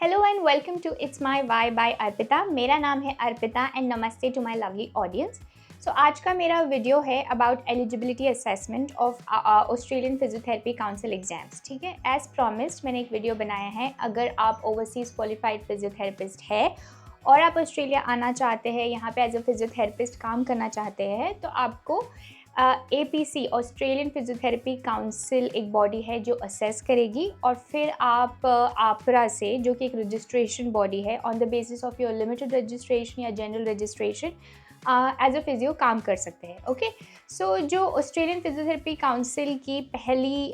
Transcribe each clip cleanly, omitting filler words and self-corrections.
Hello and welcome to it's my why by Arpita. मेरा नाम है अर्पिता एंड नमस्ते to my lovely audience. So आज का मेरा वीडियो है about eligibility assessment of Australian physiotherapy council exams. ठीक है, एज प्रॉमिस्ड मैंने एक वीडियो बनाया है। अगर आप ओवरसीज़ क्वालिफाइड फिजियोथेरेपिस्ट है और आप ऑस्ट्रेलिया आना चाहते हैं, यहाँ पे एज अ फिजियोथेरेपिस्ट काम करना चाहते हैं, तो आपको APC ऑस्ट्रेलियन फिजियोथेरेपी काउंसिल एक बॉडी है जो असेस करेगी और फिर आप APRA से, जो कि एक रजिस्ट्रेशन बॉडी है, on the basis of your limited registration या general registration as a physio काम कर सकते हैं। ओके, सो जो ऑस्ट्रेलियन फिजियोथेरेपी काउंसिल की पहली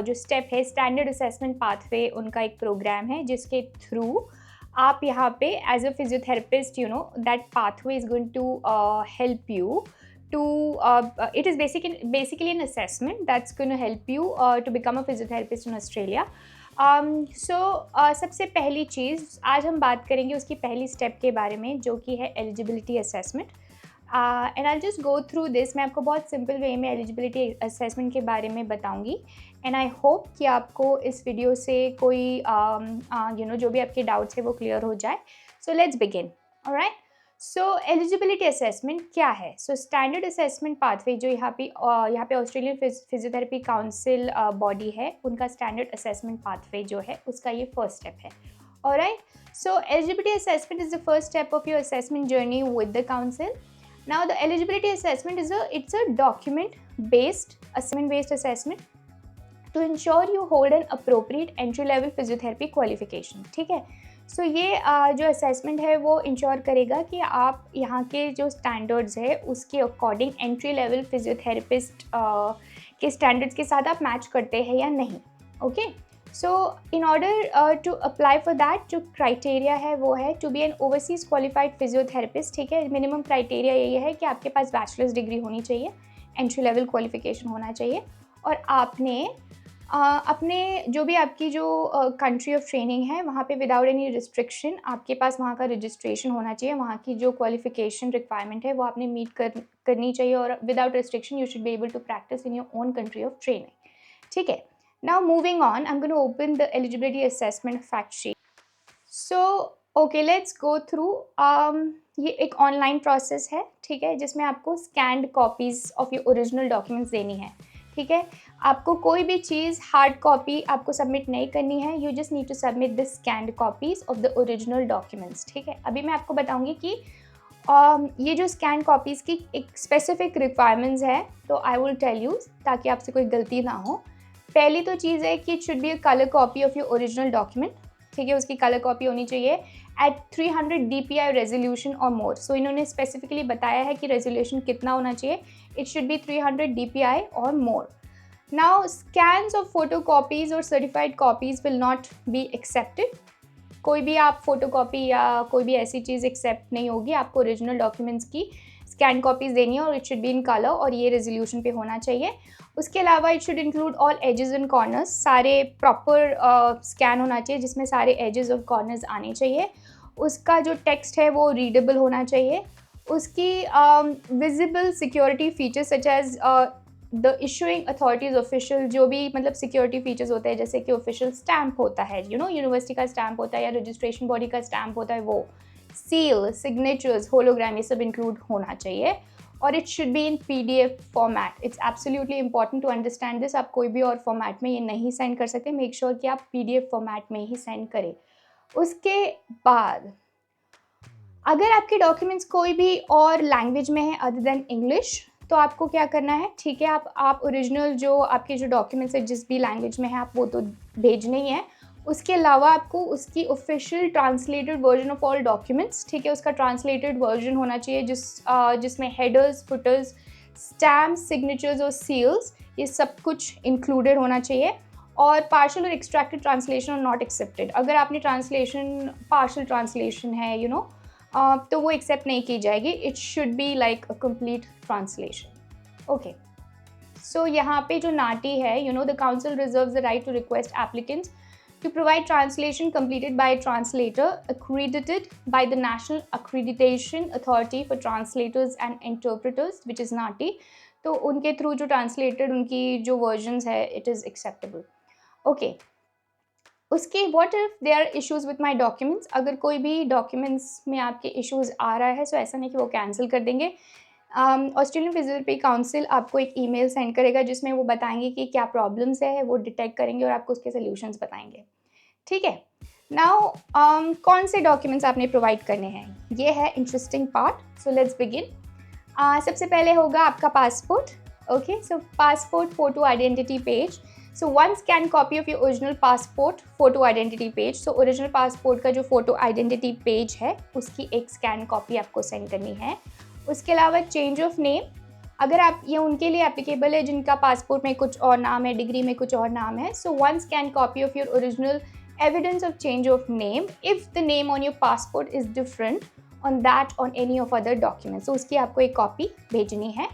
जो स्टेप है, स्टैंडर्ड असेसमेंट पाथवे, उनका एक प्रोग्राम है जिसके थ्रू आप यहाँ पे as a physiotherapist, you know, that pathway is going to help you to it is basically an assessment that's going to help you to become a physiotherapist in Australia. सबसे पहली चीज़ आज हम बात करेंगे उसकी पहली स्टेप के बारे में, जो कि है eligibility assessment. And I just go through this. मैं आपको बहुत सिंपल वे में एलिजिबिलिटी असेसमेंट के बारे में बताऊंगी एंड आई होप कि आपको इस वीडियो से कोई जो भी आपके डाउट्स है वो क्लियर हो जाए। सो let's begin. Alright, so eligibility assessment क्या है? सो स्टैंडर्ड असेसमेंट पाथवे जो यहाँ पे ऑस्ट्रेलियन फिजियोथेरेपी काउंसिल बॉडी है, उनका स्टैंडर्ड असेसमेंट पाथवे जो है उसका ये फर्स्ट स्टेप है। Alright, so eligibility assessment is the first step of your assessment journey with the council. Now the eligibility assessment it's a document based assessment to ensure you hold an appropriate entry level physiotherapy qualification. ठीक है, सो ये जो assessment है वो ensure करेगा कि आप यहाँ के जो स्टैंडर्ड्स है उसके अकॉर्डिंग एंट्री लेवल फिजियोथेरेपिस्ट के स्टैंडर्ड्स के साथ आप मैच करते हैं या नहीं। Okay, so in order to apply for that, जो क्राइटेरिया है वो है to be an overseas qualified physiotherapist. ठीक है, मिनिमम क्राइटेरिया यही है कि आपके पास बैचलर्स डिग्री होनी चाहिए, एंट्री लेवल क्वालिफिकेशन होना चाहिए और आपने अपने जो भी आपकी जो कंट्री ऑफ ट्रेनिंग है वहाँ पे विदाउट एनी रिस्ट्रिक्शन आपके पास वहाँ का रजिस्ट्रेशन होना चाहिए। वहाँ की जो क्वालिफिकेशन रिक्वायरमेंट है वो आपने मीट करनी चाहिए और without restriction you should be able to practise in your own country of training. ठीक है, now moving on, I'm going to open the eligibility assessment fact sheet. So okay, let's go through. ये एक online process है, ठीक है, जिसमें आपको scanned copies of your original documents देनी है। ठीक है, आपको कोई भी चीज़ हार्ड कॉपी आपको सबमिट नहीं करनी है। You just need to submit the scanned copies of the original documents. ठीक है, अभी मैं आपको बताऊंगी कि ये जो स्कैन कॉपीज़ की एक स्पेसिफिक रिक्वायरमेंट्स है, तो आई विल टेल यू ताकि आपसे कोई गलती ना हो। पहली तो चीज़ है कि it should be a colour copy of your original document. ठीक है, उसकी कलर कॉपी होनी चाहिए एट 300 DPI रेजोल्यूशन और मोर। सो इन्होंने स्पेसिफिकली बताया है कि रेजोल्यूशन कितना होना चाहिए। इट शुड बी 300 DPI और मोर. Now scans of photocopies or certified copies will not be accepted. कोई भी आप फोटोकॉपी या कोई भी ऐसी चीज़ एक्सेप्ट नहीं होगी। आपको ओरिजिनल डॉक्यूमेंट्स की स्कैन कॉपीज़ देनी है और it should be in colour और ये रेजोल्यूशन पे होना चाहिए। उसके अलावा it should include all ages and corners, सारे प्रॉपर स्कैन होना चाहिए जिसमें सारे एजेस और कॉर्नर्स आने चाहिए। उसका जो टेक्स्ट है वो रीडेबल होना चाहिए। उसकी visible security features such as the issuing authorities official, जो भी मतलब सिक्योरिटी फीचर्स होते हैं, जैसे कि ऑफिशियल स्टैम्प होता है, यूनिवर्सिटी का स्टैम्प होता है या रजिस्ट्रेशन बॉडी का स्टैम्प होता है, वो सील, सिग्नेचर्स, होलोग्राम, ये सब इंक्लूड होना चाहिए और it should be in PDF format. It's absolutely important to understand this. आप कोई भी और फॉर्मेट में ये नहीं सेंड कर सकते। मेक श्योर कि आप PDF फॉर्मेट में ही सेंड करें। उसके बाद अगर आपके डॉक्यूमेंट्स कोई भी और लैंग्वेज में है अदर देन इंग्लिश, तो आपको क्या करना है, ठीक है, आप ओरिजिनल जो आपके जो डॉक्यूमेंट्स है जिस भी लैंग्वेज में है आप वो तो भेजने ही है। उसके अलावा आपको उसकी official translated version of all documents, ठीक है, उसका ट्रांसलेटेड वर्जन होना चाहिए जिसमें हेडर्स, फुटर्स, स्टैम्प्स, सिग्नेचर्स और सील्स, ये सब कुछ इंक्लूडेड होना चाहिए। और पार्शियल और एक्सट्रैक्टेड ट्रांसलेशन और नॉट एक्सेप्टेड। अगर आपने ट्रांसलेशन पार्शियल ट्रांसलेशन है तो वो एक्सेप्ट नहीं की जाएगी। It should be like a complete translation. Okay, so यहाँ पे जो नाटी है, the council reserves the right to request applicants to provide translation completed by a translator accredited by the National Accreditation Authority for Translators and Interpreters, which is NATI. तो उनके through जो translated उनकी जो वर्जन्स है, it is acceptable. Okay. उसके what if there are issues with my documents, अगर कोई भी डॉक्यूमेंट्स में आपके इश्यूज़ आ रहा है, सो ऐसा नहीं कि वो कैंसिल कर देंगे। ऑस्ट्रेलियन फिजियोथेरेपी काउंसिल आपको एक ईमेल सेंड करेगा जिसमें वो बताएँगे कि क्या प्रॉब्लम्स है, वो डिटेक्ट करेंगे और आपको उसके सॉल्यूशंस बताएँगे। ठीक है? नाउ कौन से डॉक्यूमेंट्स आपने प्रोवाइड करने हैं? ये है interesting part, so let's begin. सबसे पहले होगा आपका passport. Okay, so passport photo identity page. So one scan copy of your original passport photo identity page. So original passport का जो फ़ोटो आइडेंटिटी पेज है उसकी एक स्कैन कॉपी आपको सेंड करनी है। उसके अलावा चेंज ऑफ नेम, अगर आप ये उनके लिए एप्लीकेबल है जिनका पासपोर्ट में कुछ और नाम है, डिग्री में कुछ और नाम है। So one scan copy of your original evidence of change of name if the name on your passport is different on that on any of other documents, so उसकी आपको एक कॉपी भेजनी है।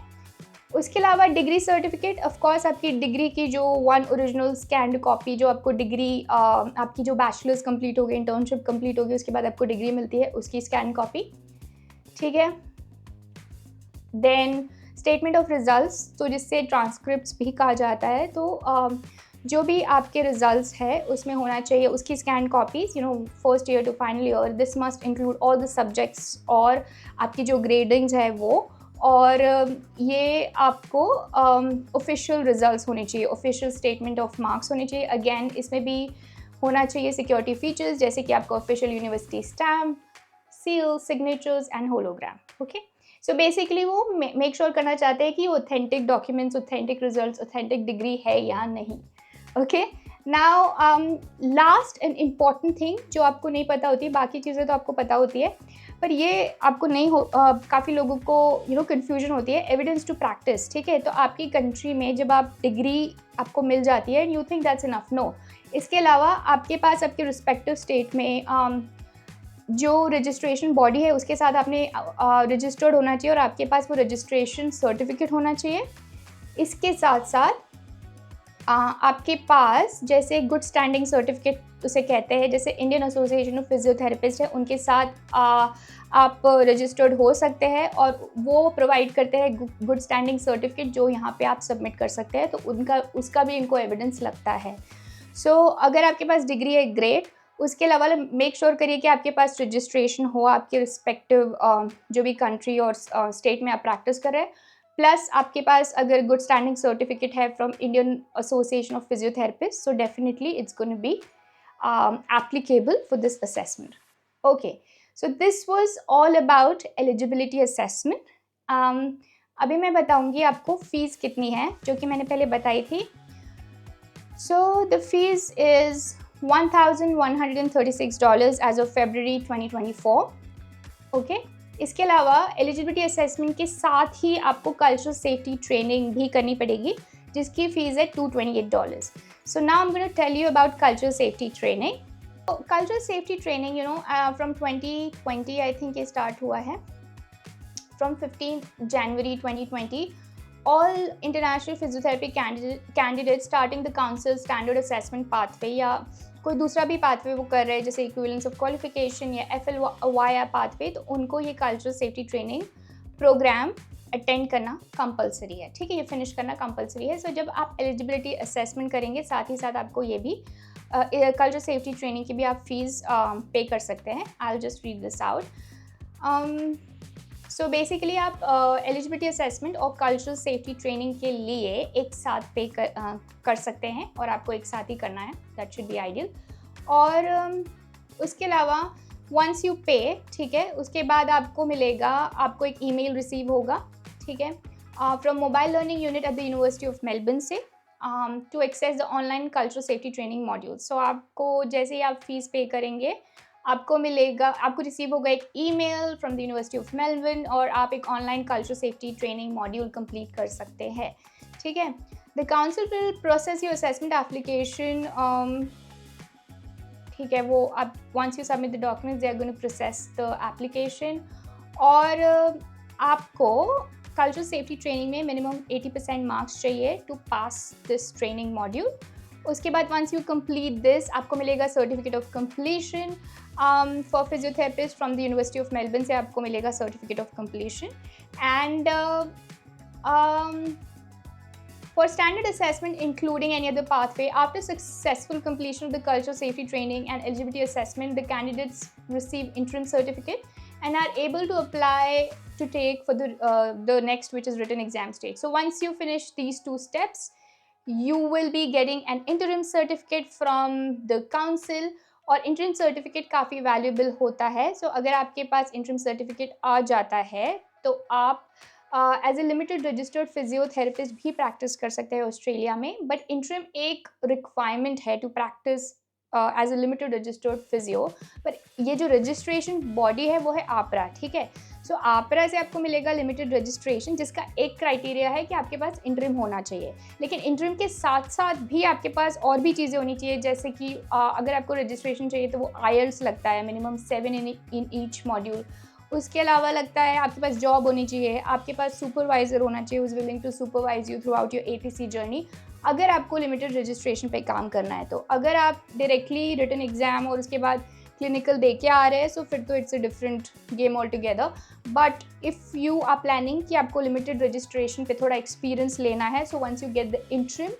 उसके अलावा डिग्री सर्टिफिकेट, ऑफ कोर्स आपकी degree की जो वन ओरिजिनल स्कैंड कॉपी, जो आपको डिग्री आपकी जो बैचलर्स कंप्लीट हो गई, इंटर्नशिप कंप्लीट होगी, उसके बाद आपको डिग्री मिलती है, उसकी स्कैन कॉपी। ठीक है, देन स्टेटमेंट ऑफ रिजल्ट्स, तो जिससे ट्रांसक्रिप्ट्स भी कहा जाता है, तो जो भी आपके रिजल्ट्स है उसमें होना चाहिए उसकी scan copies, you know, first year to final year, this must include all the subjects और आपकी जो ग्रेडिंग्स है वो, और ये आपको ऑफिशियल रिजल्ट्स होने चाहिए, ऑफिशियल स्टेटमेंट ऑफ मार्क्स होने चाहिए। अगेन इसमें भी होना चाहिए सिक्योरिटी फीचर्स जैसे कि आपका official university stamp, seal, signatures and hologram. Okay, so basically वो मेक श्योर करना चाहते हैं कि authentic documents, authentic results, authentic degree है या नहीं। Okay, now last and important thing जो आपको नहीं पता होती, बाकी चीज़ें तो आपको पता होती है पर ये आपको नहीं हो, काफ़ी लोगों को कन्फ्यूजन होती है, एविडेंस टू प्रैक्टिस। ठीक है, तो आपकी कंट्री में जब आप डिग्री आपको मिल जाती है and you think that's enough, no, इसके अलावा आपके पास आपके रिस्पेक्टिव स्टेट में जो रजिस्ट्रेशन बॉडी है उसके साथ आपने रजिस्टर्ड होना चाहिए और आपके पास वो रजिस्ट्रेशन सर्टिफिकेट होना चाहिए। इसके साथ साथ आपके पास जैसे गुड स्टैंडिंग सर्टिफिकेट उसे कहते हैं, जैसे इंडियन एसोसिएशन ऑफ फिजियोथेरेपिस्ट है, उनके साथ आप रजिस्टर्ड हो सकते हैं और वो प्रोवाइड करते हैं गुड स्टैंडिंग सर्टिफिकेट जो यहाँ पे आप सबमिट कर सकते हैं, तो उसका भी इनको एविडेंस लगता है। सो अगर आपके पास डिग्री है, ग्रेट। उसके अलावा मेक श्योर करिए कि आपके पास रजिस्ट्रेशन हो आपके रिस्पेक्टिव जो भी कंट्री और स्टेट में आप प्रैक्टिस कर रहे हैं, प्लस आपके पास अगर गुड स्टैंडिंग सर्टिफिकेट है from Indian association of physiotherapist, so definitely it's gonna be applicable for this assessment. Okay, so this was all about eligibility assessment. अभी मैं बताऊंगी आपको फीस कितनी है, जो कि मैंने पहले बताई थी। So the fees is $1,136 as of February 2024. Okay, इसके अलावा एलिजिबिलिटी असेसमेंट के साथ ही आपको कल्चरल सेफ्टी ट्रेनिंग भी करनी पड़ेगी जिसकी फीस है $228. So now I'm going to tell you about cultural safety training. So, cultural safety training, from 2020 I think ये start हुआ है. From 15th January 2020, all international physiotherapy candidates starting the council standard assessment pathway या कोई दूसरा भी pathway वो कर रहे हैं जैसे equivalence of qualification या FLYI pathway, तो उनको ये cultural safety training program attend करना कंपलसरी है। ठीक है, ये फिनिश करना कंपलसरी है। सो जब आप एलिजिबिलिटी असेसमेंट करेंगे साथ ही साथ आपको ये भी कल्चरल सेफ्टी ट्रेनिंग की भी आप फीस पे कर सकते हैं। I will just read this out. So basically आप एलिजिबिलिटी असेसमेंट और कल्चरल सेफ्टी ट्रेनिंग के लिए एक साथ पे कर सकते हैं और आपको एक साथ ही करना है, दैट शुड बी आइडियल। और उसके अलावा वंस यू पे, ठीक है, उसके बाद आपको मिलेगा, आपको एक ईमेल रिसीव होगा, ठीक है, from mobile learning unit at the university of Melbourne से to access the online cultural safety training module. So आपको जैसे ही आप फीस पे करेंगे आपको मिलेगा, आपको रिसीव होगा एक email from the university of Melbourne और आप एक online cultural safety training module complete कर सकते हैं। ठीक है, the council will process your assessment application, ठीक है, वो आप once you submit the documents they are going to process the application. और आपको कल्चरल सेफ्टी ट्रेनिंग में मिनिमम 80% मार्क्स चाहिए to pass this training module. उसके बाद वंस यू कंप्लीट दिस आपको मिलेगा certificate of completion for physiotherapist from the university of Melbourne से आपको मिलेगा certificate of completion. And For standard assessment, including any other pathway, after successful completion of the cultural safety training and eligibility assessment, the candidates receive interim certificate and are able to apply to take for the next, which is written exam stage. So once you finish these two steps, you will be getting an interim certificate from the council. और interim certificate काफ़ी valuable होता है. So अगर आपके पास interim certificate आ जाता है तो आप as a limited registered physiotherapist भी प्रैक्टिस कर सकते हैं ऑस्ट्रेलिया में. बट इंटरिम एक रिक्वायरमेंट है to practise as a limited registered physio. पर ये जो रजिस्ट्रेशन बॉडी है वो है आप्रा. ठीक है, सो आप्रा से आपको मिलेगा लिमिटेड रजिस्ट्रेशन, जिसका एक क्राइटेरिया है कि आपके पास इंटरिम होना चाहिए. लेकिन इंटरिम के साथ साथ भी आपके पास और भी चीज़ें होनी चाहिए, जैसे कि अगर आपको रजिस्ट्रेशन चाहिए तो वो IELTS लगता है मिनिमम 7 इन ईच मॉड्यूल. उसके अलावा लगता है आपके पास जॉब होनी चाहिए, आपके पास सुपरवाइज़र होना चाहिए who is willing to supervise you throughout your APC journey, अगर आपको लिमिटेड रजिस्ट्रेशन पे काम करना है. तो अगर आप डायरेक्टली रिटन एग्ज़ाम और उसके बाद क्लिनिकल दे के आ रहे हैं सो फिर तो it's a different game altogether. But if you are planning कि आपको लिमिटेड रजिस्ट्रेशन पे थोड़ा एक्सपीरियंस लेना है, so once you get the interim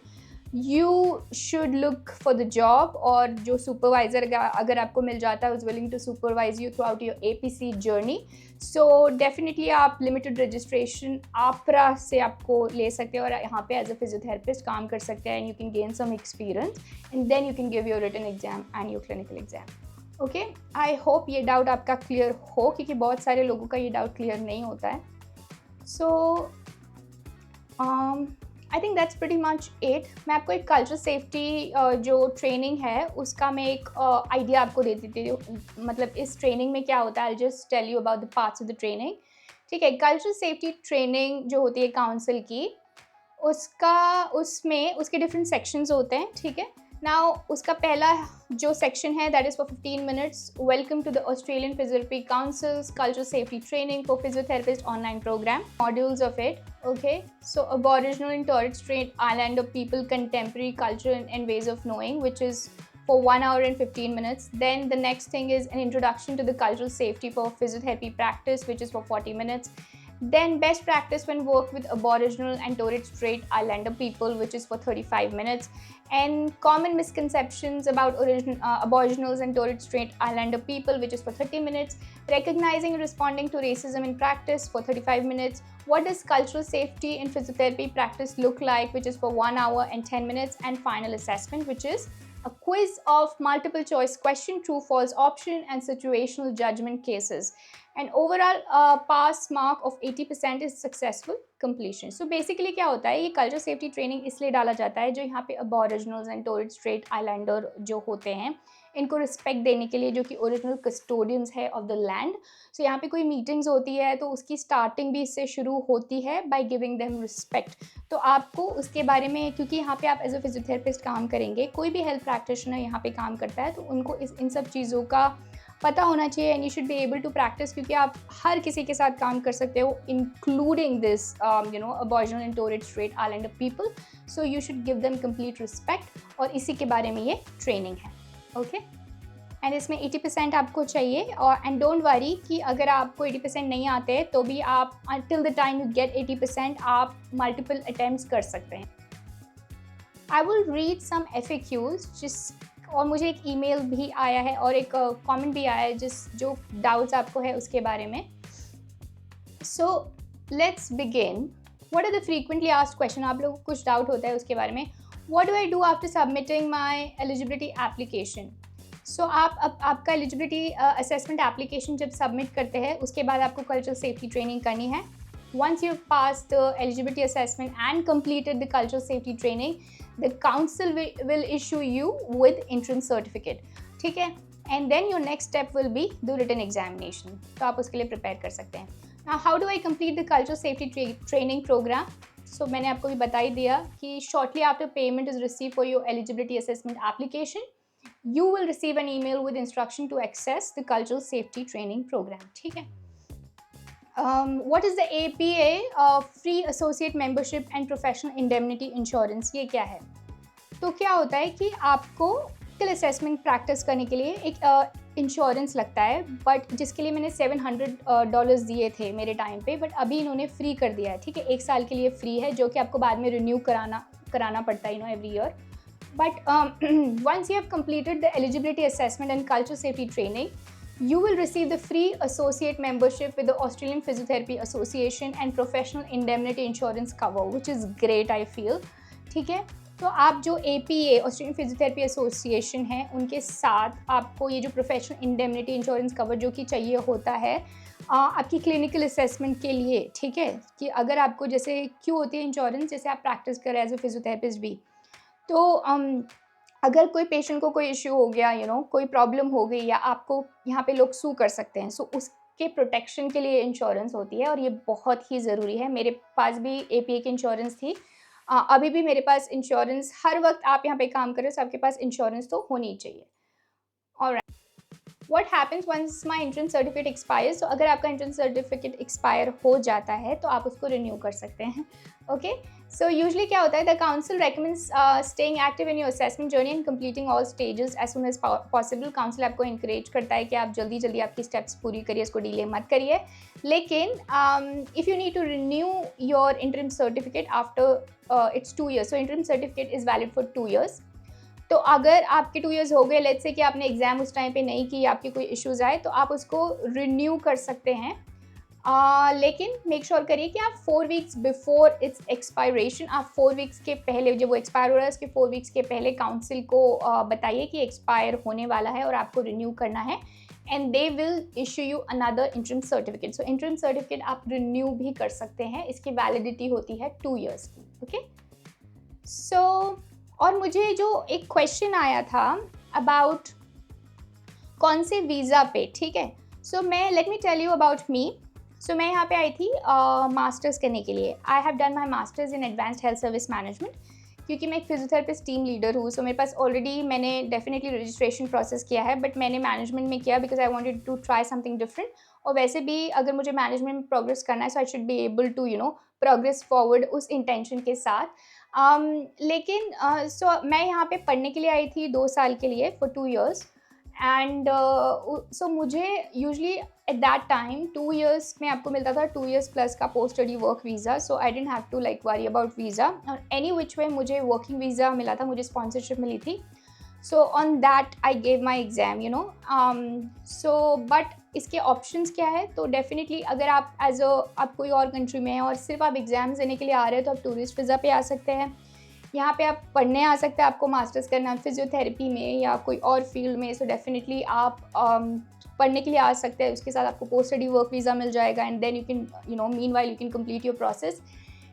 you should look for the job. और जो सुपरवाइज़र अगर आपको मिल जाता है, is willing to supervise you throughout your APC journey, so definitely आप लिमिटेड रजिस्ट्रेशन APRA से आपको ले सकते हैं और यहाँ पे एज अ फिजियोथेरेपिस्ट काम कर सकते हैं. you can gain some experience and then you can give your written exam and your clinical exam. Okay, I hope ये डाउट आपका क्लियर हो, क्योंकि बहुत सारे लोगों का ये डाउट क्लियर नहीं होता है. So I think that's pretty much it. मैं आपको एक कल्चरल सेफ्टी जो ट्रेनिंग है उसका मैं एक आइडिया आपको दे देती हूँ. मतलब इस ट्रेनिंग में क्या होता है, I just tell you about the parts of the training. ठीक है, कल्चरल सेफ्टी ट्रेनिंग जो होती है काउंसिल की, उसमें उसके डिफरेंट सेक्शंस होते हैं. ठीक है, नाउ उसका पहला जो सेक्शन है that is for 15 minutes. Welcome to the Australian physiotherapy council's cultural safety training for physiotherapist online programme. Modules of it. Okay, so Aboriginal and Torres Strait Islander people contemporary culture and ways of knowing, which is for 1 hour and 15 minutes. Then the next thing is an introduction to the cultural safety for physiotherapy practice, which is for 40 minutes. Then best practice when work with Aboriginal and Torres Strait Islander people, which is for 35 minutes. And common misconceptions about Aboriginals and Torres Strait Islander people, which is for 30 minutes. Recognizing and responding to racism in practice for 35 minutes. What does cultural safety in physiotherapy practice look like, which is for 1 hour and 10 minutes. And final assessment, which is a quiz of multiple choice question, true false option and situational judgment cases. And overall pass mark of 80% is successful completion. So basically क्या होता है, ये culture safety training इसलिए डाला जाता है जो यहाँ पे अबॉरिजिनल्स एंड टोरेस स्ट्रेट आइलैंडर जो होते हैं इनको रिस्पेक्ट देने के लिए, जो कि ओरिजिनल कस्टोडियंस है ऑफ द लैंड. सो यहाँ पे कोई मीटिंग्स होती है तो उसकी स्टार्टिंग भी इससे शुरू होती है बाय गिविंग देम रिस्पेक्ट. तो आपको उसके बारे में, क्योंकि यहाँ पे आप एज अ फिजियोथेरेपिस्ट काम करेंगे, कोई भी हेल्थ प्रैक्टिशनर यहाँ पे काम करता है तो उनको इन सब चीज़ों का पता होना चाहिए. And you should be able to practise, क्योंकि आप हर किसी के साथ काम कर सकते हो including this Aboriginal and Torres Strait Islander people. So you should give them complete respect और इसी के बारे में ये ट्रेनिंग है. ओके, एंड इसमें 80% आपको चाहिए. और एंड डोंट वरी कि अगर आपको 80% नहीं आते तो भी आप till the time you get 80% आप मल्टीपल अटैम्प्ट्स कर सकते हैं. I will read some FAQs और मुझे एक ईमेल भी आया है और एक कमेंट भी आया है जो डाउट्स आपको है उसके बारे में. So let's begin. What are the frequently asked question, आप लोगों को कुछ डाउट होता है उसके बारे में. What do I do after submitting my eligibility application. So आपका एलिजिबिलिटी असेसमेंट एप्लीकेशन जब सबमिट करते हैं उसके बाद आपको कल्चरल सेफ्टी ट्रेनिंग करनी है. Once you've passed the eligibility assessment and completed the cultural safety training, the council will issue you with interim certificate. ठीक है, and then your next step will be the written examination. तो आप उसके लिए prepare कर सकते हैं. Now, how do I complete the cultural safety training program? So मैंने आपको भी बता ही दिया कि shortly after payment is received for your eligibility assessment application, you will receive an email with instruction to access the cultural safety training program. ठीक है. What is the APA free associate membership and professional indemnity insurance? ये क्या है? तो क्या होता है कि आपको स्किल असेसमेंट प्रैक्टिस करने के लिए एक इंश्योरेंस लगता है, बट जिसके लिए मैंने $700 दिए थे मेरे टाइम पे, बट अभी इन्होंने फ्री कर दिया है, ठीक है, 1 साल के लिए फ्री है, जो कि आपको बाद में रिन्यू कराना पड़ता है every year. But once you have completed the eligibility assessment and cultural safety training, you will receive the free associate membership with the Australian Physiotherapy Association and professional indemnity insurance cover, which is great, I feel. ठीक है, तो आप जो APA Australian physiotherapy association है, उनके साथ आपको ये जो प्रोफेशनल इंडेमनिटी इंश्योरेंस कवर जो कि चाहिए होता है आपकी क्लिनिकल असेसमेंट के लिए, ठीक है, कि अगर आपको जैसे क्यों होती है इंश्योरेंस, जैसे आप प्रैक्टिस करें एज ए फिजियोथेरेपिस्ट भी, तो अगर कोई पेशेंट को कोई इश्यू हो गया, कोई प्रॉब्लम हो गई, या आपको यहाँ पे लोग सू कर सकते हैं, सो उसके प्रोटेक्शन के लिए इंश्योरेंस होती है, और ये बहुत ही ज़रूरी है. मेरे पास भी APA की इंश्योरेंस थी, अभी भी मेरे पास इंश्योरेंस, हर वक्त आप यहाँ पे काम कर रहे हो तो आपके पास इंश्योरेंस तो होनी ही चाहिए. Alright, what happens once my entrance certificate expires. तो अगर आपका इंट्रेंस सर्टिफिकेट एक्सपायर हो जाता है तो आप उसको रिन्यू कर सकते हैं. ओके, सो यूजली क्या होता है, the council recommends staying active in your assessment journey and completing all stages as soon as possible. Council आपको इंकरेज करता है कि आप जल्दी जल्दी आपकी स्टेप्स पूरी करिए, इसको डिले मत करिए. लेकिन if you need to renew your interim certificate after its 2 years, so interim certificate is valid for 2 years. तो अगर आपके 2 years हो गए, लेट्स से कि आपने एग्ज़ाम उस टाइम पे नहीं की, आपके कोई इश्यूज़ आए, तो आप उसको रिन्यू कर सकते हैं. लेकिन मेक श्योर करिए कि आप 4 weeks बिफोर इट्स एक्सपायरेशन, आप 4 weeks के पहले, जब वो एक्सपायर हो रहा है उसके 4 weeks के पहले काउंसिल को बताइए कि एक्सपायर होने वाला है और आपको रिन्यू करना है, and they will issue you another interim certificate. So interim certificate आप रिन्यू भी कर सकते हैं, इसकी वैलिडिटी होती है 2 years की. ओके, सो और मुझे जो एक क्वेश्चन आया था अबाउट कौन से वीज़ा पे, ठीक है, सो मैं let me tell you about me. So मैं यहाँ पे आई थी मास्टर्स करने के लिए. I have done my masters in advanced health service management, क्योंकि मैं एक फिजियोथेरेपिस्ट टीम लीडर हूँ. सो मेरे पास ऑलरेडी, मैंने डेफिनेटली रजिस्ट्रेशन प्रोसेस किया है, बट मैंने मैनेजमेंट में किया because I wanted to try something different. और वैसे भी अगर मुझे मैनेजमेंट में प्रोग्रेस करना है, so I should be able to progress forward उस इंटेंशन के साथ. लेकिन सो मैं यहाँ पे पढ़ने के लिए आई थी 2 साल के लिए फॉर 2 years. एंड सो मुझे usually at that time 2 years में आपको मिलता था 2 years प्लस का post study work visa. So I didn't have to like worry about visa, और एनी विच वे मुझे वर्किंग वीज़ा मिला था, मुझे स्पॉन्सरशिप मिली थी. So on that I gave my exam. So but इसके ऑप्शंस क्या है, तो डेफिनेटली अगर आप आप कोई और कंट्री में हैं और सिर्फ आप एग्ज़ाम्स देने के लिए आ रहे हैं, तो आप टूरिस्ट वीज़ा पे आ सकते हैं. यहाँ पे आप पढ़ने आ सकते हैं, आपको मास्टर्स करना है फिजियोथेरेपी में या कोई और फील्ड में, सो डेफिनेटली आप पढ़ने के लिए आ सकते हैं. उसके साथ आपको पोस्ट स्टडी वर्क वीज़ा मिल जाएगा, and then you can meanwhile you can complete your process.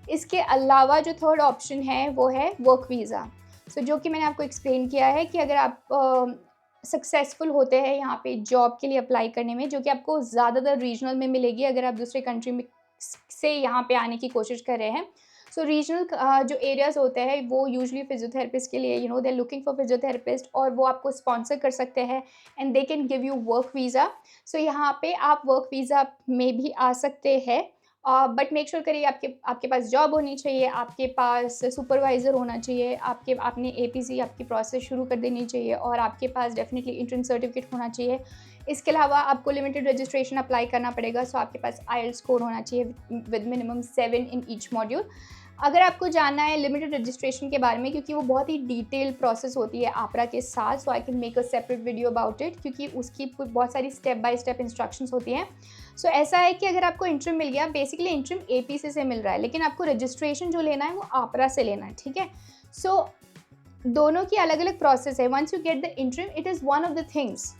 इसके अलावा जो थर्ड ऑप्शन है वो है वर्क वीज़ा. सो जो कि मैंने आपको एक्सप्लेन किया है कि अगर आप सक्सेसफुल होते हैं यहाँ पे जॉब के लिए अप्लाई करने में, जो कि आपको ज़्यादातर रीजनल में मिलेगी अगर आप दूसरे कंट्री में से यहाँ पे आने की कोशिश कर रहे हैं. सो रीजनल जो एरियाज़ होते हैं वो यूजली फिजियोथेरेपिस्ट के लिए दे लुकिंग फॉर फिजियोथेरेपिस्ट, और वो आपको स्पॉन्सर कर सकते हैं, and they can give you work visa. So यहाँ पे आप वर्क वीज़ा में भी आ सकते हैं, बट मेक श्योर करिए आपके पास जॉब होनी चाहिए, आपके पास सुपरवाइज़र होना चाहिए, आपने APC आपकी प्रोसेस शुरू कर देनी चाहिए, और आपके पास डेफिनेटली इंटरिम सर्टिफिकेट होना चाहिए. इसके अलावा आपको लिमिटेड रजिस्ट्रेशन अप्लाई करना पड़ेगा. सो आपके पास IELTS स्कोर होना चाहिए with minimum 7 in each module. अगर आपको जानना है लिमिटेड रजिस्ट्रेशन के बारे में, क्योंकि वो बहुत ही डिटेल प्रोसेस होती है APRA के साथ, so I can make a separate video about it, क्योंकि उसकी बहुत सारी स्टेप बाय स्टेप इंस्ट्रक्शंस होती हैं. सो ऐसा है कि अगर आपको इंटरिम मिल गया, बेसिकली इंटरिम APC से मिल रहा है, लेकिन आपको रजिस्ट्रेशन जो लेना है वो APRA से लेना है, ठीक है. सो दोनों की अलग अलग प्रोसेस है. Once you get the interim, it is one of the things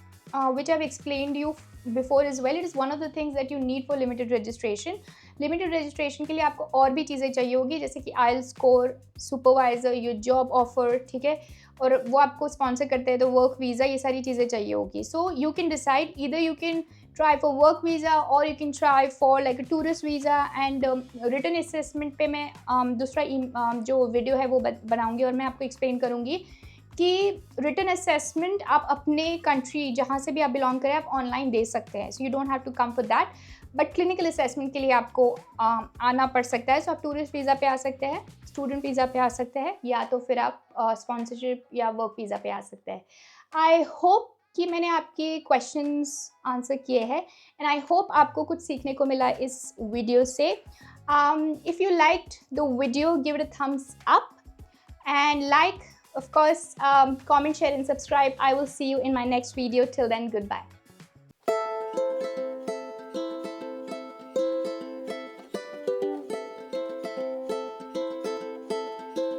which I've explained you before as well. It is one of the things that you need for limited registration. Limited registration के लिए आपको और भी चीज़ें चाहिए होगी, जैसे कि IELTS score, supervisor, your job offer, ठीक है, और वो आपको स्पॉन्सर करते हैं तो वर्क वीज़ा, ये सारी चीज़ें चाहिए होगी. So you can decide, either you can try for work visa or you can try for like a tourist visa. And written assessment पे मैं दूसरा जो वीडियो है वो बनाऊँगी, और मैं आपको एक्सप्लेन करूँगी कि रिटन असेसमेंट आप अपने कंट्री जहाँ से भी आप बिलोंग करें आप ऑनलाइन दे सकते हैं. So you don't have to come for that, but clinical assessment के लिए आपको आना पड़ सकता है. सो आप टूरिस्ट वीज़ा पे आ सकते हैं, स्टूडेंट वीज़ा पे आ सकते हैं, या तो फिर आप स्पॉन्सरशिप या वर्क वीज़ा पे आ सकते हैं. आई होप कि मैंने आपके क्वेश्चंस आंसर किए हैं, एंड आई होप आपको कुछ सीखने को मिला इस वीडियो से. If you liked the video, give it a thumbs up and like, of course, comment, share and subscribe. I will see you in my next video. Till then, goodbye.